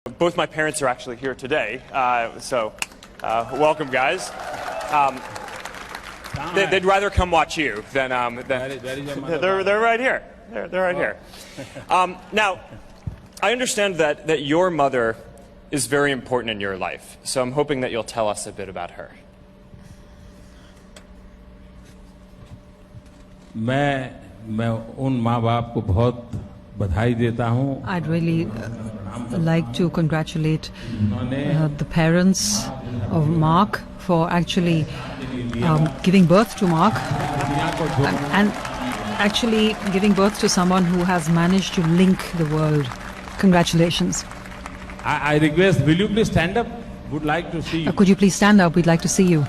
Both my parents are actually here today, so welcome, guys. They'd rather come watch you than they're right here. They're right here. Now, I understand that your mother is very important in your life, so I'm hoping that you'll tell us a bit about her. मैं उन माँ बाप को बहुत बधाई देता हूँ. I'd really like to congratulate the parents of Mark for actually giving birth to Mark and actually giving birth to someone who has managed to link the world. Congratulations. I request, will you please stand up? Would like to see you. Could you please stand up? We'd like to see you.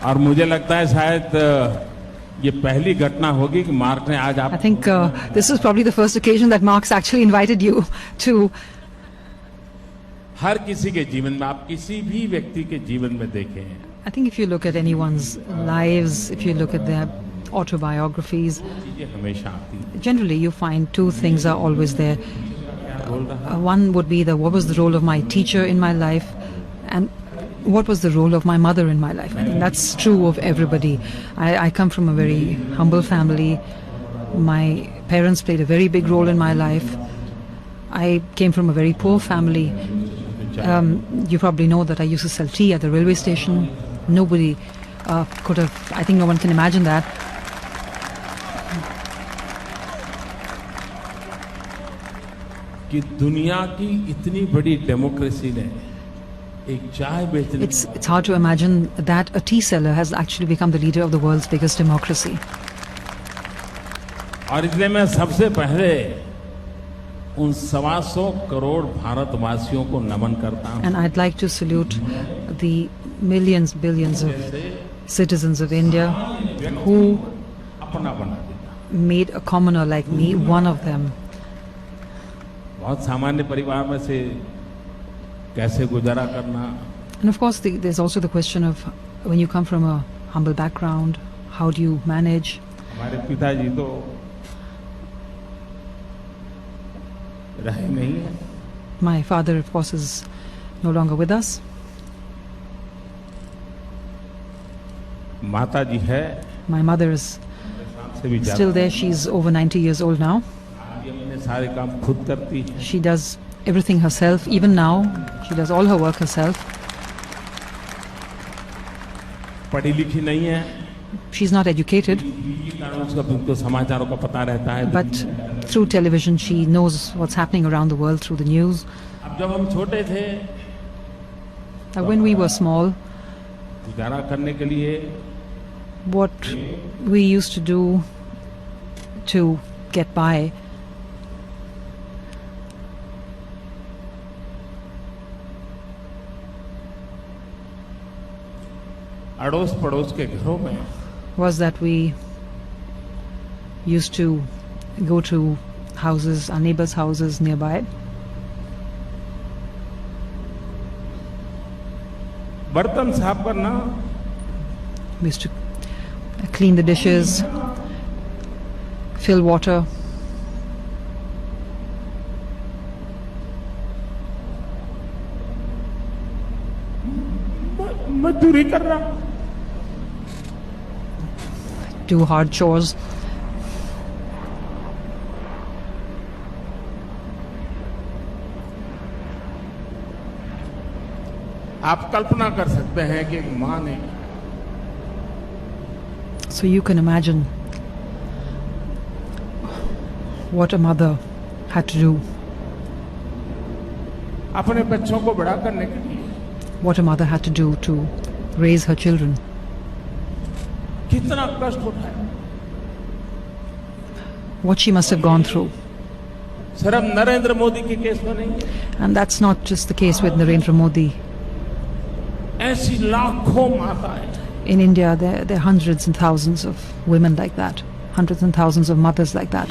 और मुझे लगता है शायद ये पहली घटना होगी कि मार्क ने आज आप. I think this is probably the first occasion that Mark's actually invited you to. हर किसी के जीवन में, आप किसी भी व्यक्ति के जीवन में देखें. I think if you look at anyone's lives, if you look at their autobiographies, ये हमेशा आती है. generally you find two things are always there. One would be what was the role of my teacher in my life, and what was the role of my mother in my life. I think that's true of everybody. I come from a very humble family. My parents played a very big role in my life. I came from a very poor family. You probably know that I used to sell tea at the railway station. Nobody could have, I think no one can imagine that. कि दुनिया की इतनी बड़ी democracy ने एक चाय बेचने. It's hard to imagine that a tea seller has actually become the leader of the world's biggest democracy. और इसलिए मैं सबसे पहले उन 125 करोड़ भारतवासियों को नमन करता हूं. And I'd like to salute the millions, billions of citizens of India who अपना बना दिया. made a commoner like me one of them. बहुत सामान्य परिवार में से कैसे गुजारा करना. And of course, there's also the question of when you come from a humble background, how do you manage? हमारे पिताजी तो रहे नहीं है. My father, of course, is no longer with us. माता जी है. My mother is से भी still there. She's over 90 years old now. ये अपने सारे काम खुद करती है. She does everything herself. Even now, she does all her work herself. पढ़ी लिखी नहीं है. She's not educated, उसका समाचारों का पता रहता है. but through television she knows what's happening around the world through the news. अब जब हम छोटे थे, When we were small, गुजारा करने के लिए what we used to do to get by, अड़ोस पड़ोस के घरों में was that we used to go to houses, our neighbors' houses nearby. बर्तन साफ करना, We used to clean the dishes, fill water. मजदूरी करना, Do hard chores. आप कल्पना कर सकते हैं कि एक माँ ने So you can imagine what a mother had to do, अपने बच्चों को बड़ा करने के लिए what a mother had to do to raise her children. कितना कष्ट उठाया. What she must have gone through. सिर्फ नरेंद्र मोदी के केस में नहीं है. And that's not just the case with Narendra Modi. ऐसी लाखों माताएं, In India, there are hundreds and thousands of women like that, hundreds and thousands of mothers like that,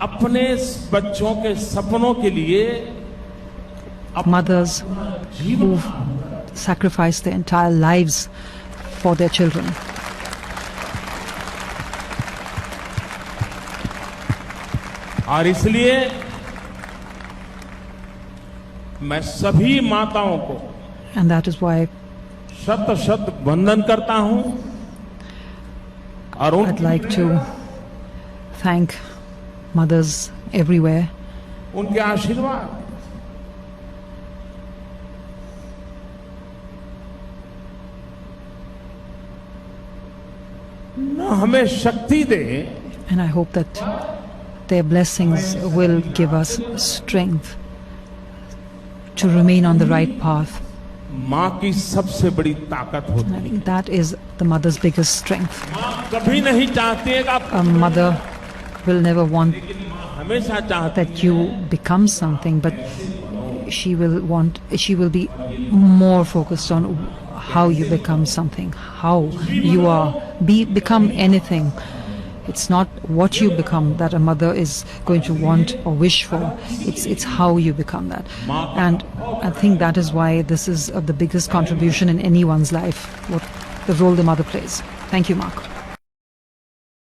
अपने बच्चों के सपनों के लिए mothers who sacrificed their entire lives for their children. और इसलिए मैं सभी माताओं को And that is why शत शत वंदन करता हूं और I'd like to thank mothers everywhere उनके आशीर्वाद न हमें शक्ति दे and I hope that their blessings will give us strength to remain on the right path. माँ की सबसे बड़ी ताकत होती I है। think that is the mother's biggest strength. माँ कभी नहीं चाहती है कि आप A mother will never want हमेशा चाहते that you become something, but she will be more focused on how you become something, how you become anything. It's not what you become that a mother is going to want or wish for. It's how you become that. And I think that is why this is the biggest contribution in anyone's life, what the role the mother plays. Thank you, Mark.